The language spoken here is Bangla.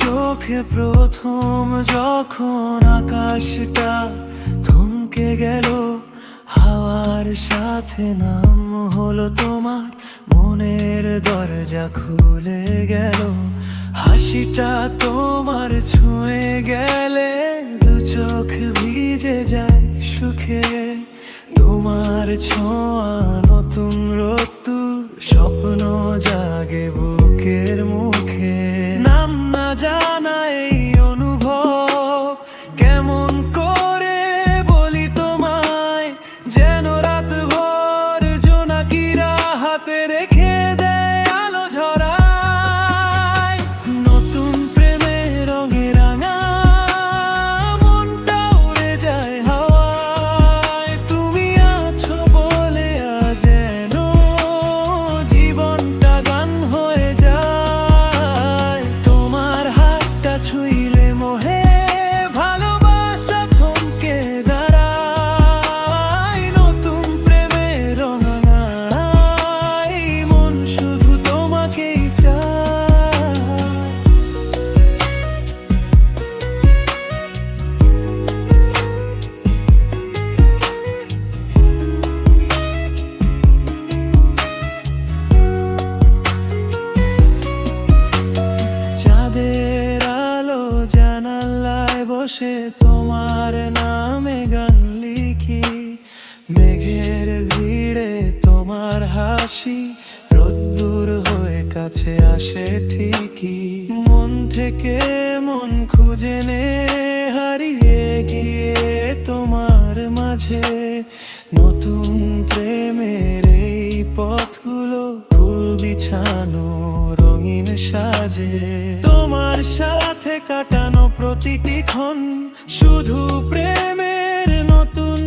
চোখে প্রথম যখন আকাশটা থমকে গেল, হাওয়ার সাথে নাম হলো তোমার, মনের দরজা খুলে গেল। হাসিটা তোমার ছুঁয়ে গেলে দু চোখ ভিজে যায় সুখে। তোমার ছোঁয়া নতুন রোদ্দুর, স্বপ্ন জাগে বুকের মুখে। নাম না জানা এই অনুভব কেমন করে বলি তোমায়, যেন রাত ভর জোনাকিরা হাতে রেখে দেয় আলো ঝরায়। নতুন প্রেমের রঙে রাঙা মনটা উড়ে যায় হাওয়ায়। তুমি আছো বলে আজ যেন জীবনটা গান হয়ে যায়। তোমার হাতটা ছুঁইলে মোহে ভালোবাসা থমকে দাঁড়ায়। নতুন প্রেমের রঙায় মন শুধু তোমাকেই চায়। চাঁদের আলো জানালায় বসে তোমার নামে গান লিখি। মেঘের ভিড়ে তোমার হাসি রোদ্দুর হয়ে কাছে আসে ঠিকই। মন থেকে মন খুঁজে নে হারিয়ে গিয়ে তোমার মাঝে। নতুন প্রেমের এই পথগুলো ফুল বিছানো রঙিন সাজে। তোমার সাথে কাটানো প্রতিটি ক্ষণ শুধু প্রেমের নতুন